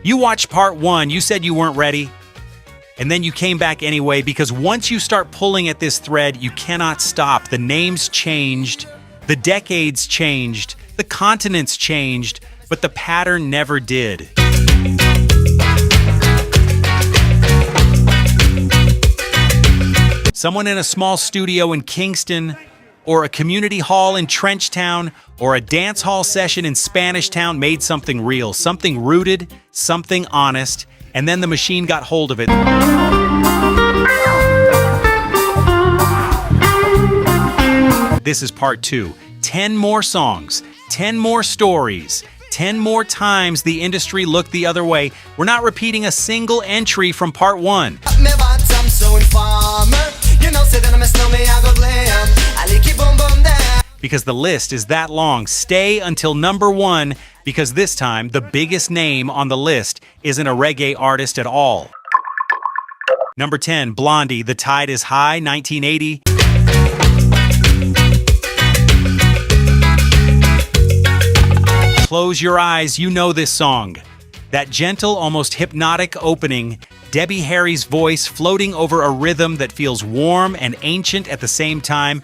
You watched part one, you said you weren't ready, and then you came back anyway, because once you start pulling at this thread, you cannot stop. The names changed, the decades changed, the continents changed, but the pattern never did. Someone in a small studio in Kingston, or a community hall in Trenchtown, or a dance hall session in Spanish Town made something real, something rooted, something honest, and then the machine got hold of it. This is part two. 10 more songs, 10 more stories, 10 more times the industry looked the other way. We're not repeating a single entry from part one. Because the list is that long. Stay until number one, because this time the biggest name on the list isn't a reggae artist at all. Number 10, Blondie, The Tide is High, 1980. Close your eyes, you know this song. That gentle, almost hypnotic opening, Debbie Harry's voice floating over a rhythm that feels warm and ancient at the same time.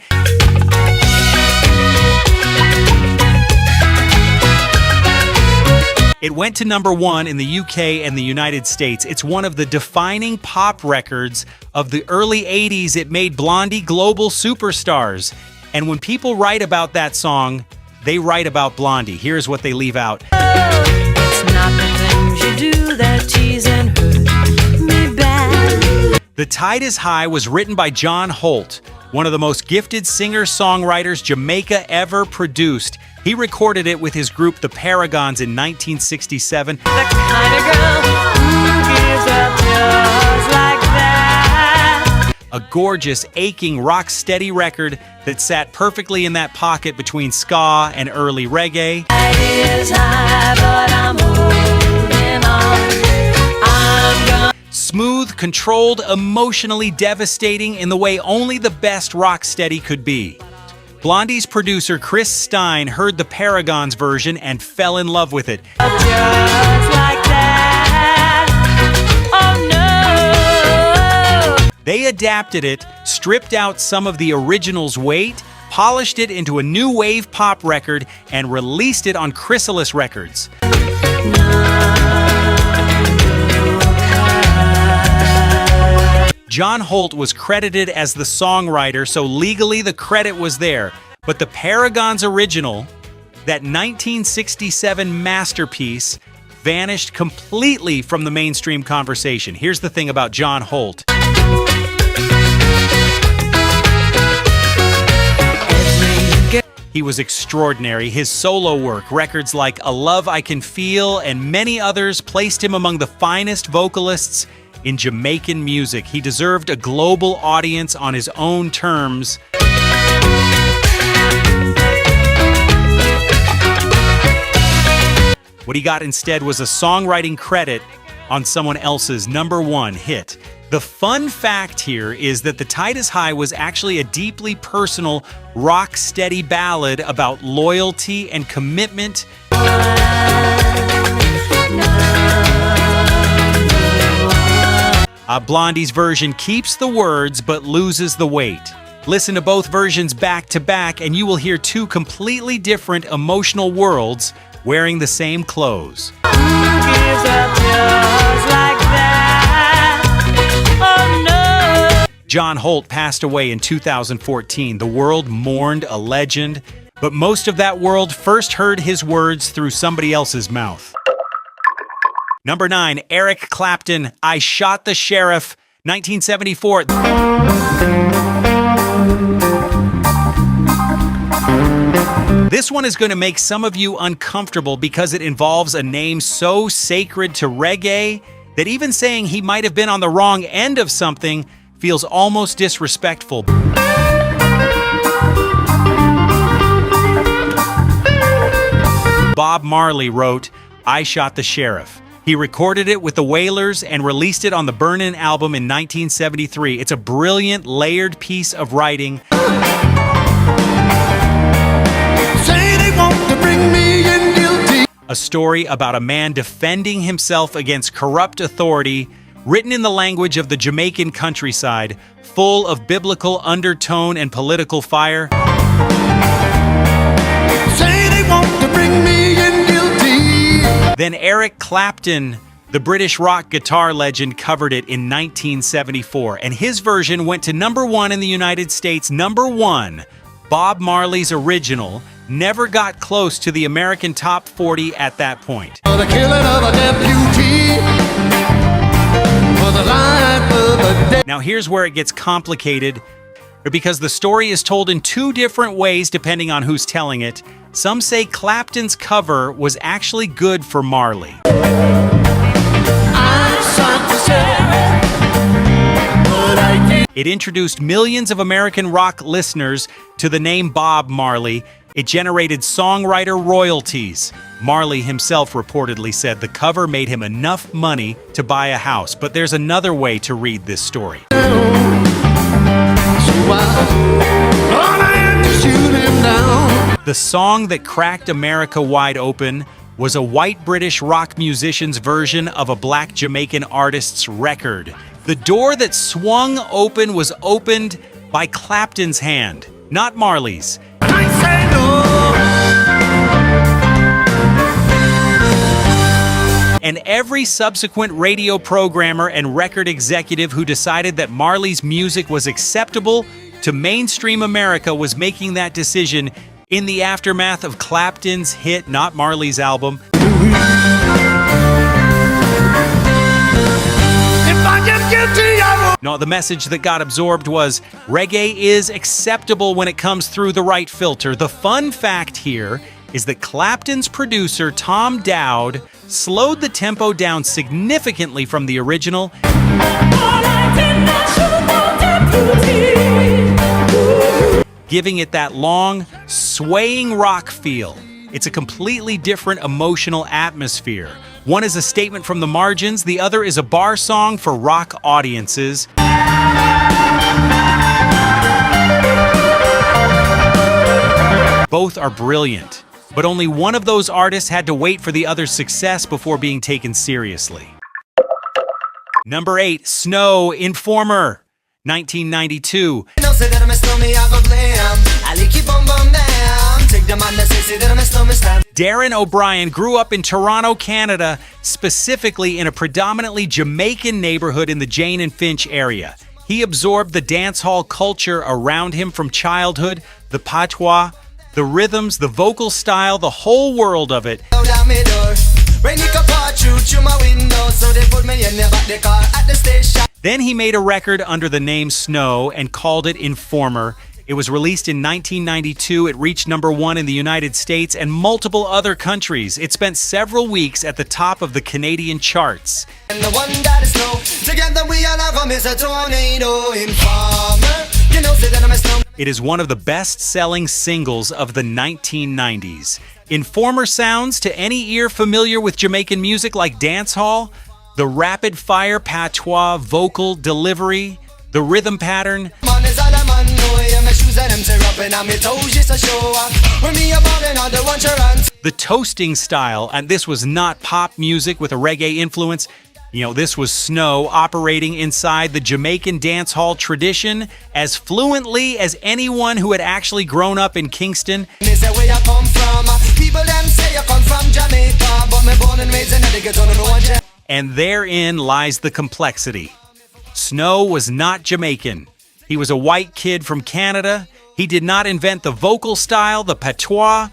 It went to number one in the UK and the United States. It's one of the defining pop records of the early 80s. It made Blondie global superstars. And when people write about that song, they write about Blondie. Here's what they leave out. It's not the things you do that tease and hurt me bad. The Tide is High was written by John Holt, one of the most gifted singer-songwriters Jamaica ever produced. He recorded it with his group The Paragons in 1967. The kind of girl who gives up just like that. A gorgeous, aching, rock-steady record that sat perfectly in that pocket between ska and early reggae. It is high, but I'm holding on. Smooth, controlled, emotionally devastating in the way only the best rock-steady could be. Blondie's producer Chris Stein heard the Paragons version and fell in love with it. Just like that. Oh no. They adapted it, stripped out some of the original's weight, polished it into a new wave pop record, and released it on Chrysalis Records. John Holt was credited as the songwriter, so legally the credit was there. But the Paragons original, that 1967 masterpiece, vanished completely from the mainstream conversation. Here's the thing about John Holt. He was extraordinary. His solo work, records like A Love I Can Feel and many others, placed him among the finest vocalists in Jamaican music. He deserved a global audience on his own terms. What he got instead was a songwriting credit on someone else's number one hit. The fun fact here is that The Tide is High was actually a deeply personal, rock-steady ballad about loyalty and commitment. Blondie's version keeps the words but loses the weight. Listen to both versions back to back and you will hear two completely different emotional worlds wearing the same clothes. John Holt passed away in 2014. The world mourned a legend, but most of that world first heard his words through somebody else's mouth. Number 9, Eric Clapton, I Shot the Sheriff, 1974. This one is going to make some of you uncomfortable because it involves a name so sacred to reggae that even saying he might have been on the wrong end of something feels almost disrespectful. Bob Marley wrote, I Shot the Sheriff. He recorded it with the Wailers and released it on the Burnin' album in 1973. It's a brilliant, layered piece of writing. Say a story about a man defending himself against corrupt authority, written in the language of the Jamaican countryside, full of biblical undertone and political fire. Say they want to bring me in guilty. Then Eric Clapton, the British rock guitar legend, covered it in 1974, and his version went to #1 in the United States. #1, Bob Marley's original, never got close to the American Top 40 at that point. For the killing of a deputy. For the life of a deputy. Now here's where it gets complicated, because the story is told in two different ways depending on who's telling it. Some say Clapton's cover was actually good for Marley. It introduced millions of American rock listeners to the name Bob Marley. It generated songwriter royalties. Marley himself reportedly said the cover made him enough money to buy a house. But there's another way to read this story. The song that cracked America wide open was a white British rock musician's version of a black Jamaican artist's record. The door that swung open was opened by Clapton's hand, not Marley's. I say no. And every subsequent radio programmer and record executive who decided that Marley's music was acceptable to mainstream America was making that decision in the aftermath of Clapton's hit, not Marley's album. If I get guilty, I will. No, the message that got absorbed was reggae is acceptable when it comes through the right filter. The fun fact here is that Clapton's producer, Tom Dowd, slowed the tempo down significantly from the original, giving it that long, swaying rock feel. It's a completely different emotional atmosphere. One is a statement from the margins, the other is a bar song for rock audiences. Both are brilliant, but only one of those artists had to wait for the other's success before being taken seriously. #8, Snow, Informer, 1992. Darren O'Brien grew up in Toronto, Canada, specifically in a predominantly Jamaican neighborhood in the Jane and Finch area. He absorbed the dancehall culture around him from childhood, the patois, the rhythms, the vocal style, the whole world of it. Then he made a record under the name Snow and called it Informer. It was released in 1992. It reached #1 in the United States and multiple other countries. It spent several weeks at the top of the Canadian charts. And the one that is snow. Together we all have a Mr. Tornado Informer. You know, say that I'm a snow. It is one of the best-selling singles of the 1990s. Informer sounds to any ear familiar with Jamaican music like dancehall, the rapid-fire patois vocal delivery, the rhythm pattern. The toasting style, and this was not pop music with a reggae influence. This was Snow operating inside the Jamaican dancehall tradition as fluently as anyone who had actually grown up in Kingston. And therein lies the complexity. Snow was not Jamaican. He was a white kid from Canada. He did not invent the vocal style, the patois,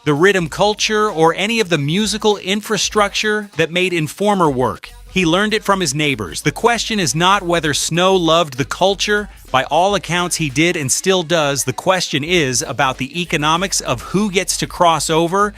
the rhythm culture, or any of the musical infrastructure that made Informer work. He learned it from his neighbors. The question is not whether Snow loved the culture. By all accounts, he did and still does. The question is about the economics of who gets to cross over.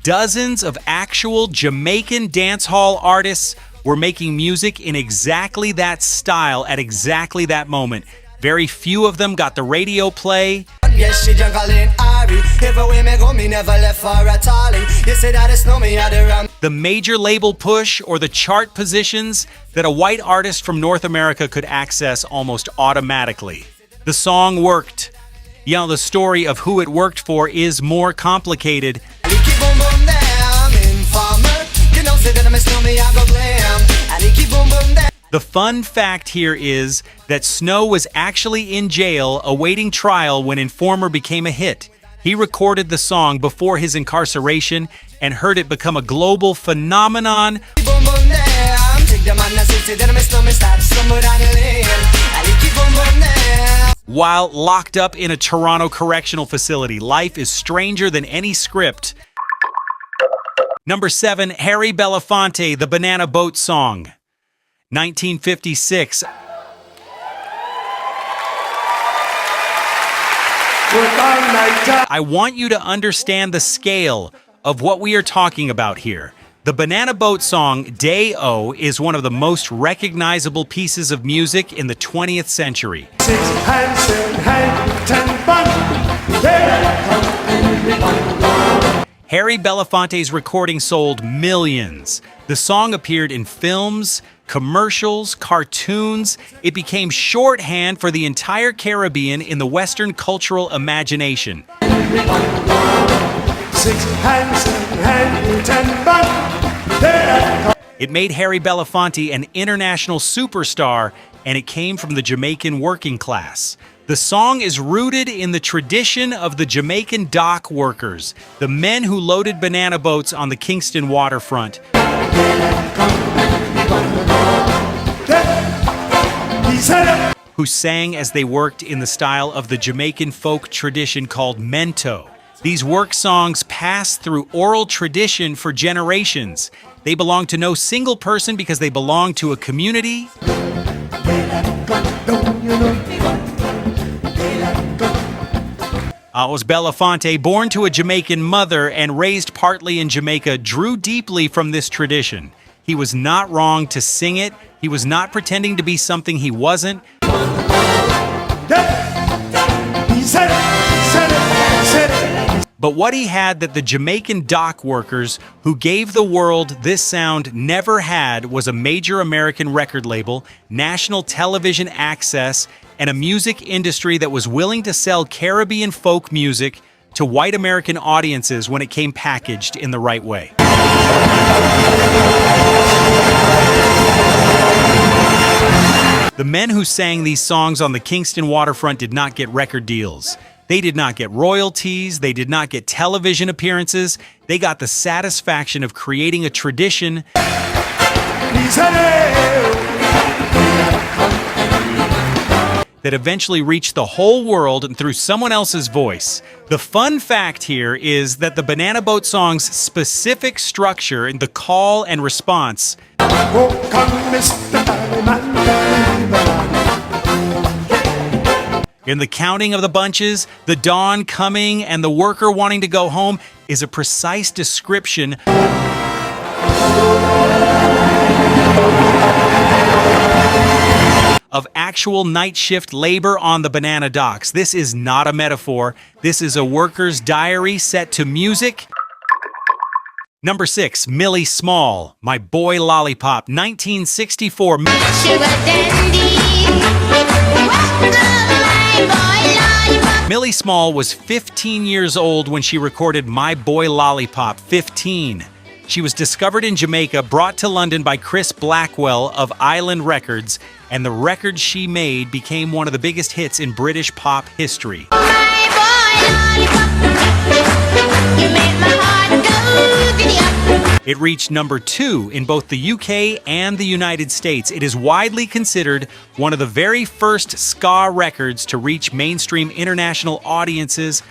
Dozens of actual Jamaican dancehall artists were making music in exactly that style at exactly that moment. Very few of them got the radio play. Yes, she jungling Ari. Everywhere me go, me never left for a tally. You say that it's no me at the ram. The major label push or the chart positions that a white artist from North America could access almost automatically. The song worked. You know, the story of who it worked for is more complicated. The fun fact here is that Snow was actually in jail awaiting trial when Informer became a hit. He recorded the song before his incarceration and heard it become a global phenomenon. While locked up in a Toronto correctional facility, life is stranger than any script. Number 7, Harry Belafonte, The Banana Boat Song. 1956. I want you to understand the scale of what we are talking about here. The Banana Boat Song, Day-O, is one of the most recognizable pieces of music in the 20th century. Harry Belafonte's recording sold millions. The song appeared in films, commercials, cartoons. It became shorthand for the entire Caribbean in the Western cultural imagination. It made Harry Belafonte an international superstar, and it came from the Jamaican working class. The song is rooted in the tradition of the Jamaican dock workers, the men who loaded banana boats on the Kingston waterfront, who sang as they worked in the style of the Jamaican folk tradition called mento. These work songs pass through oral tradition for generations. They belong to no single person because they belong to a community. Was Belafonte, born to a Jamaican mother and raised partly in Jamaica, drew deeply from this tradition. He was not wrong to sing it. He was not pretending to be something he wasn't. But what he had that the Jamaican dock workers who gave the world this sound never had was a major American record label, national television access, and a music industry that was willing to sell Caribbean folk music to white American audiences when it came packaged in the right way. The men who sang these songs on the Kingston waterfront did not get record deals. They did not get royalties. They did not get television appearances. They got the satisfaction of creating a tradition that eventually reached the whole world and through someone else's voice. The fun fact here is that the Banana Boat Song's specific structure in the call and response in the counting of the bunches, the dawn coming, and the worker wanting to go home is a precise description of actual night shift labor on the banana docks. This is not a metaphor. This is a worker's diary set to music. Number 6, Millie Small, My Boy Lollipop, 1964. Millie Small was 15 years old when she recorded My Boy Lollipop, 15. She was discovered in Jamaica, brought to London by Chris Blackwell of Island Records, and the record she made became one of the biggest hits in British pop history. It reached number 2 in both the UK and the United States. It is widely considered one of the very first ska records to reach mainstream international audiences.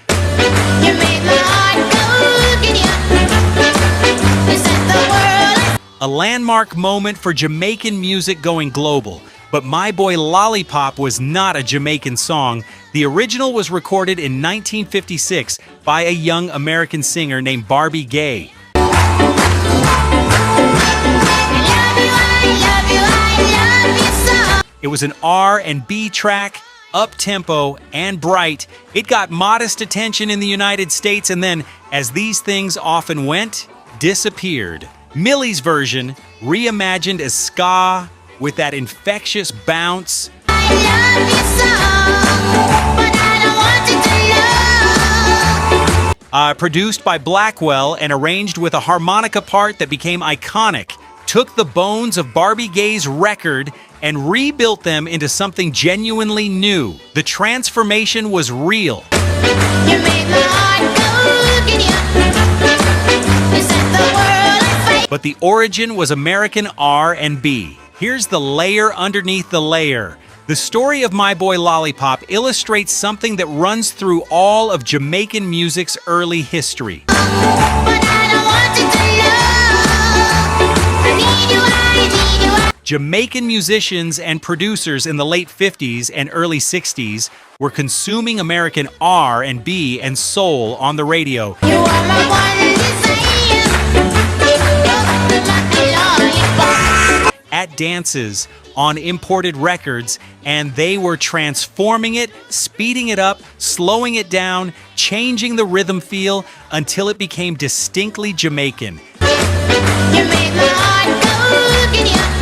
A landmark moment for Jamaican music going global. But My Boy Lollipop was not a Jamaican song. The original was recorded in 1956 by a young American singer named Barbie Gay. It was an R&B track, up-tempo, and bright. It got modest attention in the United States and then, as these things often went, disappeared. Millie's version, reimagined as ska with that infectious bounce, produced by Blackwell and arranged with a harmonica part that became iconic, took the bones of Barbie Gay's record and rebuilt them into something genuinely new. The transformation was real. You made my heart go giddy-up. You set the world on fire. But the origin was American R&B. Here's the layer underneath the layer. The story of My Boy Lollipop illustrates something that runs through all of Jamaican music's early history. But I don't want you to know. I need you, I need you. Jamaican musicians and producers in the late 50s and early 60s were consuming American R&B and soul on the radio. You are my one desire. Lollipop. At dances, on imported records, and they were transforming it, speeding it up, slowing it down, changing the rhythm feel until it became distinctly Jamaican. You made my heart go giddy-up.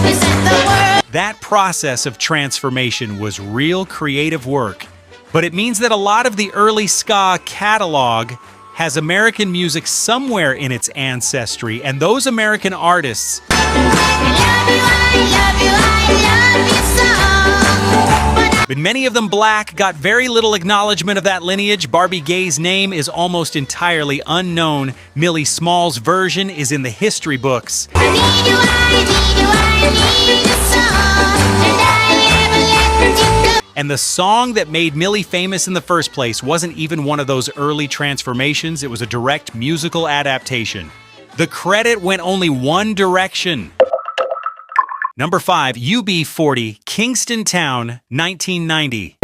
You set the world. That process of transformation was real creative work, but it means that a lot of the early ska catalog has American music somewhere in its ancestry, and those American artists but many of them black, got very little acknowledgement of that lineage. Barbie Gay's name is almost entirely unknown. Millie Small's version is in the history books. And the song that made Millie famous in the first place wasn't even one of those early transformations. It was a direct musical adaptation. The credit went only one direction. Number 5, UB40, Kingston Town, 1990.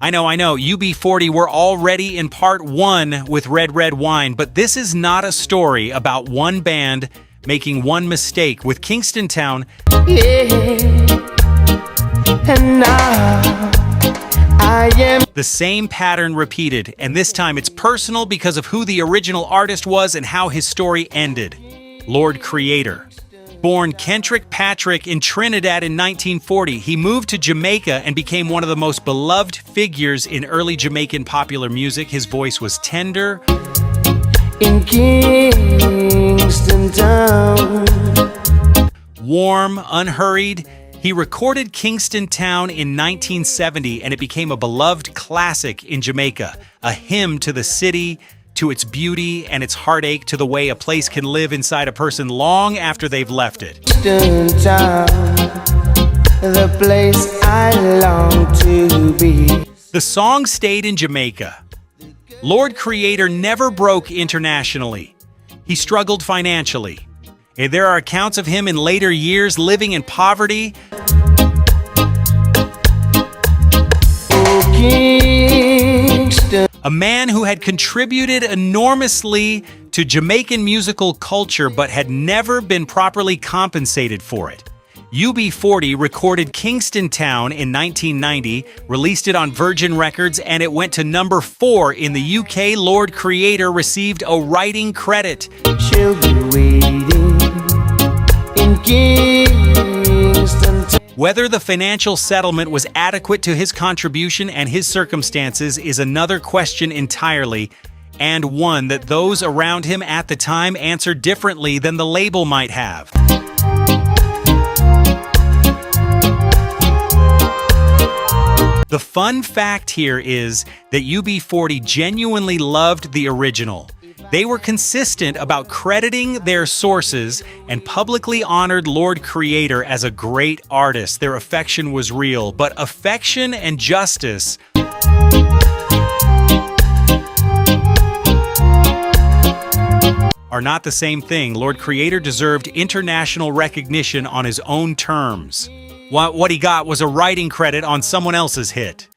I know, UB40 were already in part 1 with Red Red Wine, but this is not a story about one band making one mistake. With Kingston Town, And now I am the same pattern repeated, and this time it's personal because of who the original artist was and how his story ended. Lord Creator. Born Kendrick Patrick in Trinidad in 1940, he moved to Jamaica and became one of the most beloved figures in early Jamaican popular music. His voice was tender, in Kingston Town. warm, unhurried. He recorded Kingston Town in 1970, and it became a beloved classic in Jamaica, a hymn to the city, to its beauty, and its heartache, to the way a place can live inside a person long after they've left it. Kingston Town, the place I long to be. The song stayed in Jamaica. Lord Creator never broke internationally. He struggled financially. And there are accounts of him in later years living in poverty. Oh, Kingston. A man who had contributed enormously to Jamaican musical culture but had never been properly compensated for it. UB40 recorded Kingston Town in 1990, released it on Virgin Records, and it went to number 4 in the UK. Lord Creator received a writing credit. She'll be waiting in Kingston Town. Whether the financial settlement was adequate to his contribution and his circumstances is another question entirely, and one that those around him at the time answered differently than the label might have. The fun fact here is that UB40 genuinely loved the original. They were consistent about crediting their sources and publicly honored Lord Creator as a great artist. Their affection was real, but affection and justice are not the same thing. Lord Creator deserved international recognition on his own terms. What he got was a writing credit on someone else's hit.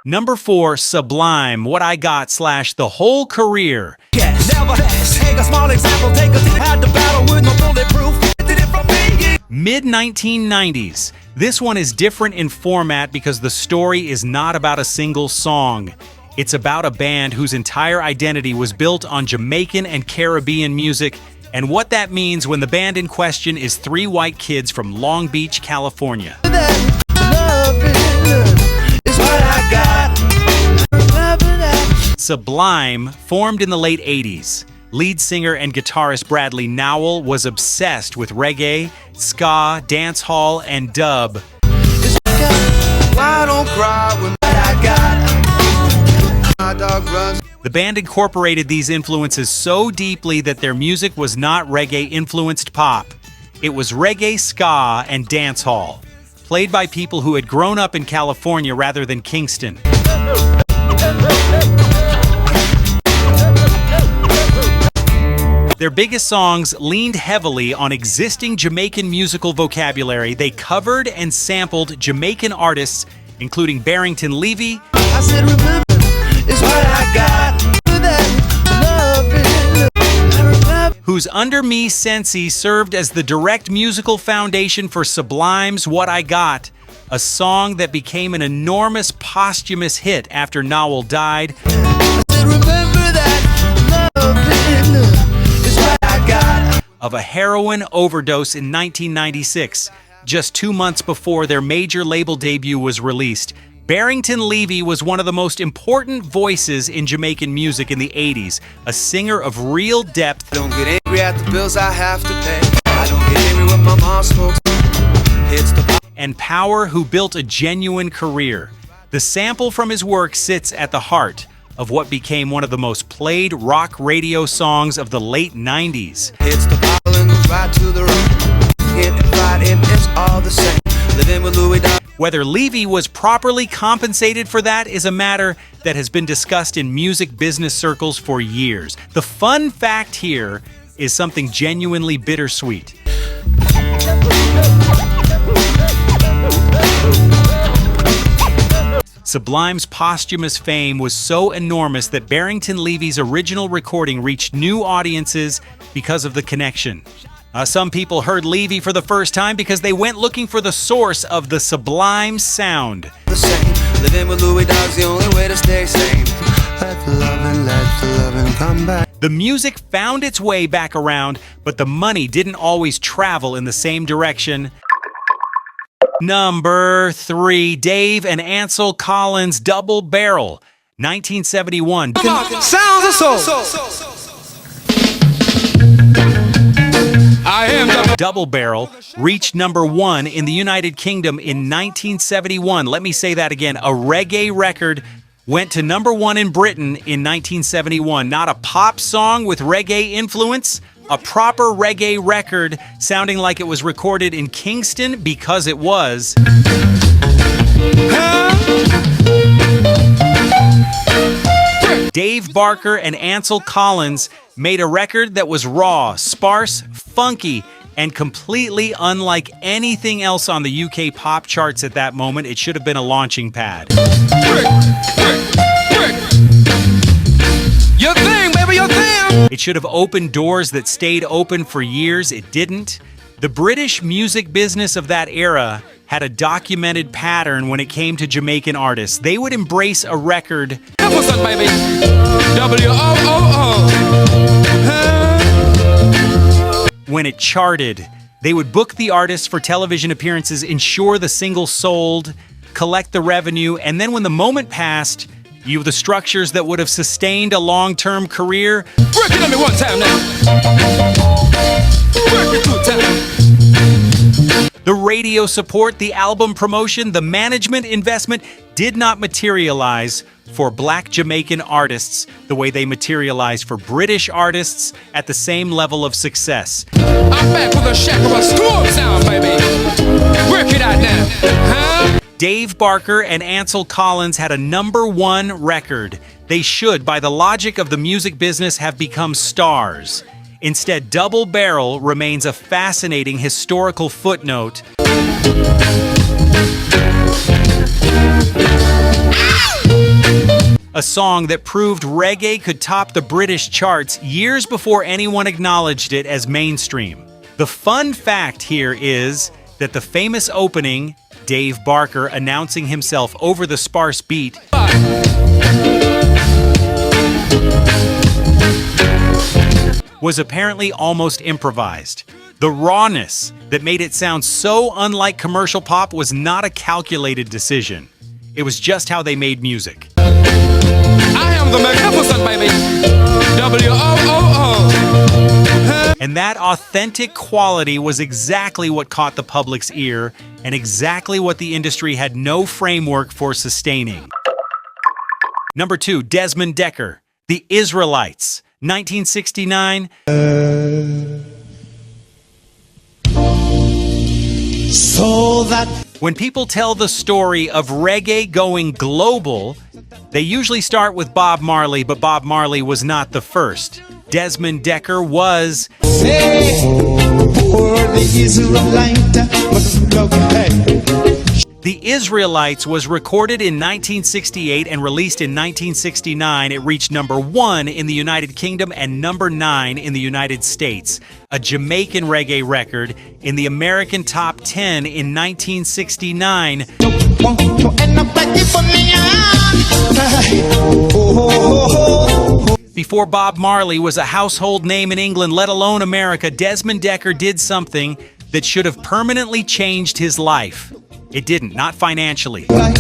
Number 4, Sublime, What I Got / The Whole Career. Yeah, never take a small example, take a had the battle with no bulletproof. Did it from me. Mid-1990s. This one is different in format because the story is not about a single song. It's about a band whose entire identity was built on Jamaican and Caribbean music, and what that means when the band in question is 3 white kids from Long Beach, California. Sublime, formed in the late 80s. Lead singer and guitarist Bradley Nowell was obsessed with reggae, ska, dancehall, and dub. Why don't cry when I got my dog runs. The band incorporated these influences so deeply that their music was not reggae-influenced pop. It was reggae, ska, and dancehall, played by people who had grown up in California rather than Kingston. Their biggest songs leaned heavily on existing Jamaican musical vocabulary. They covered and sampled Jamaican artists, including Barrington Levy, I said, remember, it's what I got. whose Under Me Sensi served as the direct musical foundation for Sublime's What I Got, a song that became an enormous posthumous hit after Nowell died. I said, remember that loving is what I got. Of a heroin overdose in 1996, just 2 months before their major label debut was released. Barrington Levy was one of the most important voices in Jamaican music in the 80s, a singer of real depth. Don't get angry at the bills I have to pay. I don't get angry when my mom smokes. Hits the and power, who built a genuine career. The sample from his work sits at the heart of what became one of the most played rock radio songs of the late 90s. hits the bottle and goes right to the road. Hit and fight, it's all the same. Living with Louis Dog. Whether Levy was properly compensated for that is a matter that has been discussed in music business circles for years. The fun fact here is something genuinely bittersweet. Sublime's posthumous fame was so enormous that Barrington Levy's original recording reached new audiences because of the connection. Some people heard Levy for the first time because they went looking for the source of the Sublime sound. The same. Living with Louis Dog's the only way to stay sane. Let the loving come back. The music found its way back around, but the money didn't always travel in the same direction. Number 3, Dave and Ansel Collins' Double Barrel, 1971. Sounds of soul. I am Double Barrel reached number 1 in the United Kingdom in 1971. Let me say that again. A reggae record went to number 1 in Britain in 1971. Not a pop song with reggae influence, a proper reggae record sounding like it was recorded in Kingston, because it was. Dave Barker and Ansel Collins made a record that was raw, sparse, funky, and completely unlike anything else on the UK pop charts at that moment. It should have been a launching pad. Your thing, baby, your thing. It should have opened doors that stayed open for years. It didn't. The British music business of that era had a documented pattern when it came to Jamaican artists. They would embrace a record Baby. when it charted. They would book the artists for television appearances, ensure the single sold, collect the revenue, and then when the moment passed, the structures that would have sustained a long-term career. Work it on me one time now. Work it 2 times. The radio support, the album promotion, the management investment did not materialize for Black Jamaican artists the way they materialized for British artists at the same level of success. I'm back with a shack of a storm sound, baby. Work it out now. Huh? Dave Barker and Ansel Collins had a number 1 record. They should, by the logic of the music business, have become stars. Instead, Double Barrel remains a fascinating historical footnote. a song that proved reggae could top the British charts years before anyone acknowledged it as mainstream. The fun fact here is that the famous opening, Dave Barker announcing himself over the sparse beat, was apparently almost improvised. The rawness that made it sound so unlike commercial pop was not a calculated decision. It was just how they made music. I am the magnificent, baby. W-O-O-O. And that authentic quality was exactly what caught the public's ear and exactly what the industry had no framework for sustaining. Number 2, Desmond Dekker, The Israelites, 1969. So that When people tell the story of reggae going global, they usually start with Bob Marley, but Bob Marley was not the first. Desmond Dekker was say for the Israelite, but look, hey. The Israelites was recorded in 1968 and released in 1969. It reached number 1 in the United Kingdom and number 9 in the United States. A Jamaican reggae record in the American top 10 in 1969. Want to end up like the bunny. Before Bob Marley was a household name in England, let alone America, Desmond Dekker did something that should have permanently changed his life. It didn't, not financially. Not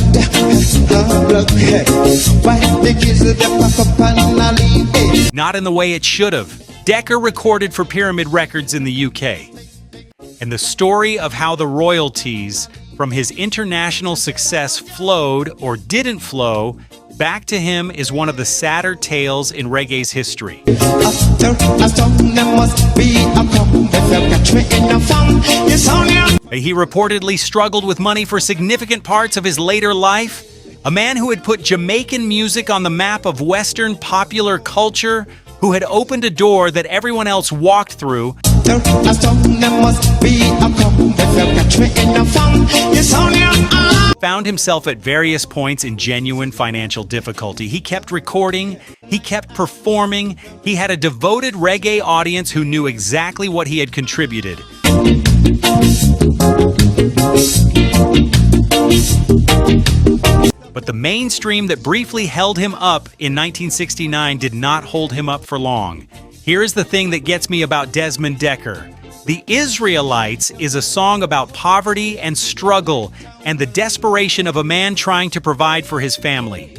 in the way it should have. Dekker recorded for Pyramid Records in the UK. And the story of how the royalties from his international success flowed or didn't flow back to him is one of the sadder tales in reggae's history. He reportedly struggled with money for significant parts of his later life. A man who had put Jamaican music on the map of Western popular culture, who had opened a door that everyone else walked through, found himself at various points in genuine financial difficulty. He kept recording, he kept performing, he had a devoted reggae audience who knew exactly what he had contributed. But the mainstream that briefly held him up in 1969 did not hold him up for long. Here's the thing that gets me about Desmond Dekker. The Israelites is a song about poverty and struggle and the desperation of a man trying to provide for his family.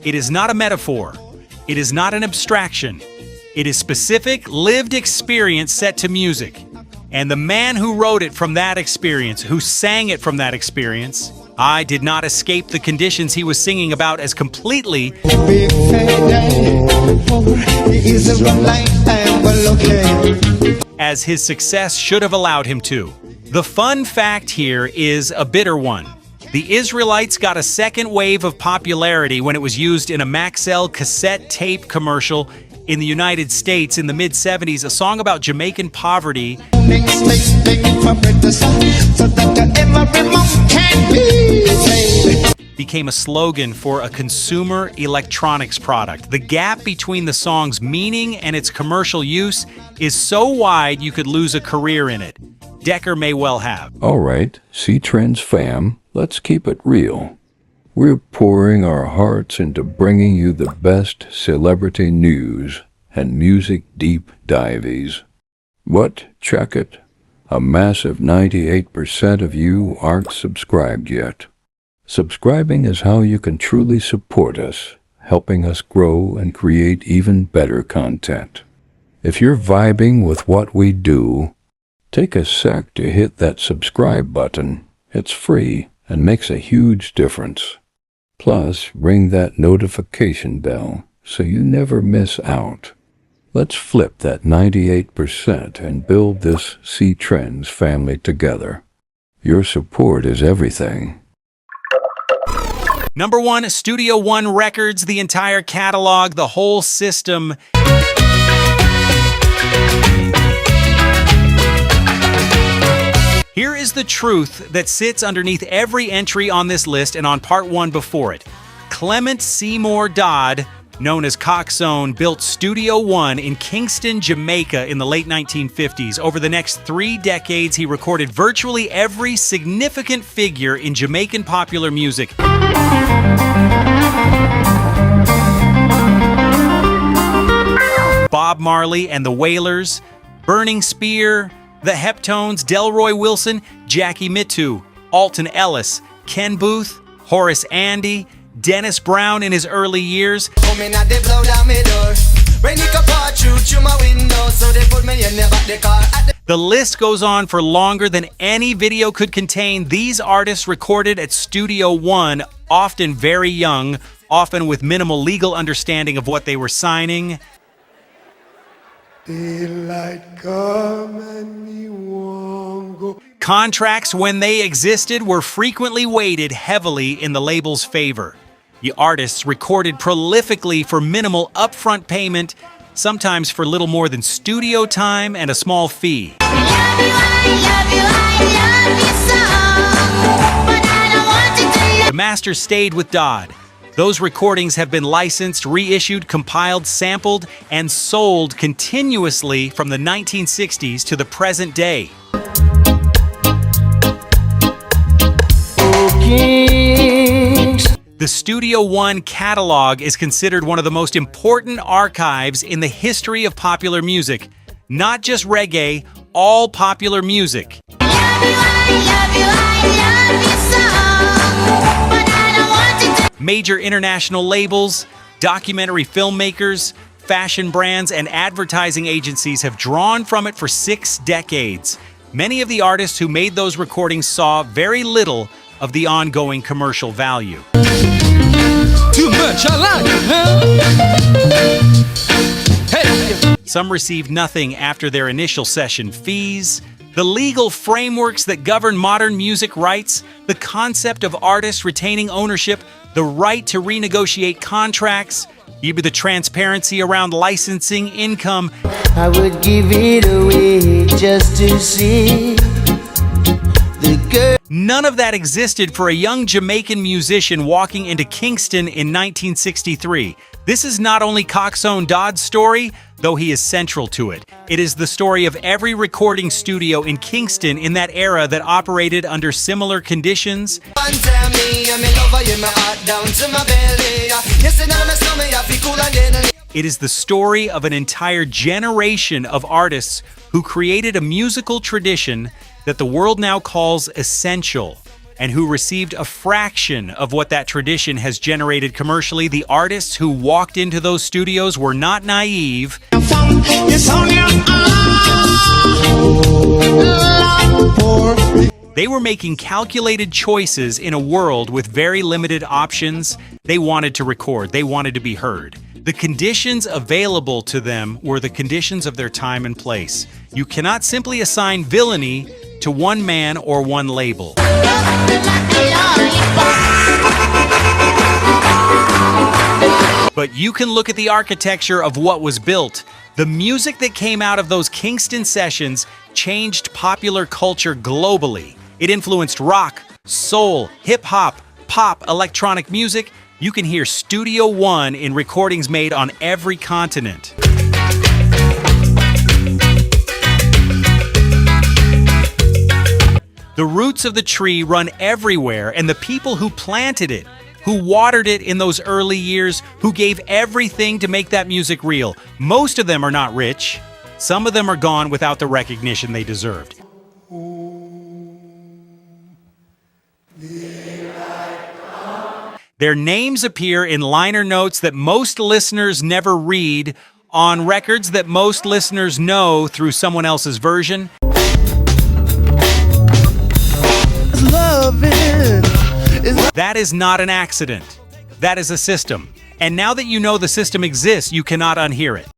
It is not a metaphor. It is not an abstraction. It is specific, lived experience set to music. And the man who wrote it from that experience, who sang it from that experience, I did not escape the conditions he was singing about as completely as his success should have allowed him to. The fun fact here is a bitter one. The Israelites got a second wave of popularity when it was used in a Maxell cassette tape commercial in the United States in the mid-70s, a song about Jamaican poverty became a slogan for a consumer electronics product. The gap between the song's meaning and its commercial use is so wide you could lose a career in it. Dekker may well have. All right, C-Trends fam, let's keep it real. We're pouring our hearts into bringing you the best celebrity news and music deep dives. What? Check it. A massive 98% of you aren't subscribed yet. Subscribing is how you can truly support us, helping us grow and create even better content. If you're vibing with what we do, take a sec to hit that subscribe button. It's free and makes a huge difference. Plus, ring that notification bell so you never miss out. Let's flip that 98% and build this C-Trends family together. Your support is everything. Number 1, Studio One Records, the entire catalog, the whole system. Here is the truth that sits underneath every entry on this list and on part 1 before it. Clement Seymour Dodd, known as Coxsone, built Studio One in Kingston, Jamaica in the late 1950s. Over the next 3 decades, he recorded virtually every significant figure in Jamaican popular music. Bob Marley and the Wailers, Burning Spear, the Heptones, Delroy Wilson, Jackie Mittoo, Alton Ellis, Ken Booth, Horace Andy, Dennis Brown in his early years. The list goes on for longer than any video could contain. These artists recorded at Studio One, often very young, often with minimal legal understanding of what they were signing. Contracts, when they existed, were frequently weighted heavily in the label's favor. The artists recorded prolifically for minimal upfront payment, sometimes for little more than studio time and a small fee. The master stayed with Dodd. Those recordings have been licensed, reissued, compiled, sampled, and sold continuously from the 1960s to the present day. The Studio One catalog is considered one of the most important archives in the history of popular music. Not just reggae, all popular music. Major international labels, documentary filmmakers, fashion brands, and advertising agencies have drawn from it for 6 decades. Many of the artists who made those recordings saw very little of the ongoing commercial value. Too much, I like it, huh? Hey. Some received nothing after their initial session fees. The legal frameworks that govern modern music rights, the concept of artists retaining ownership, the right to renegotiate contracts, the transparency around licensing income. I would give it away just to see the girl. None of that existed for a young Jamaican musician walking into Kingston in 1963. This is not only Coxsone Dodd's story, though he is central to it. It is the story of every recording studio in Kingston in that era that operated under similar conditions. It is the story of an entire generation of artists who created a musical tradition that the world now calls essential, and who received a fraction of what that tradition has generated commercially. The artists who walked into those studios were not naive. They were making calculated choices in a world with very limited options. They wanted to record. They wanted to be heard. The conditions available to them were the conditions of their time and place. You cannot simply assign villainy to one man or one label. But you can look at the architecture of what was built. The music that came out of those Kingston sessions changed popular culture globally. It influenced rock, soul, hip-hop, pop, electronic music. You can hear Studio One in recordings made on every continent. The roots of the tree run everywhere, and the people who planted it, who watered it in those early years, who gave everything to make that music real. Most of them are not rich. Some of them are gone without the recognition they deserved. Their names appear in liner notes that most listeners never read, on records that most listeners know through someone else's version. That is not an accident. That is a system. And now that you know the system exists, you cannot unhear it.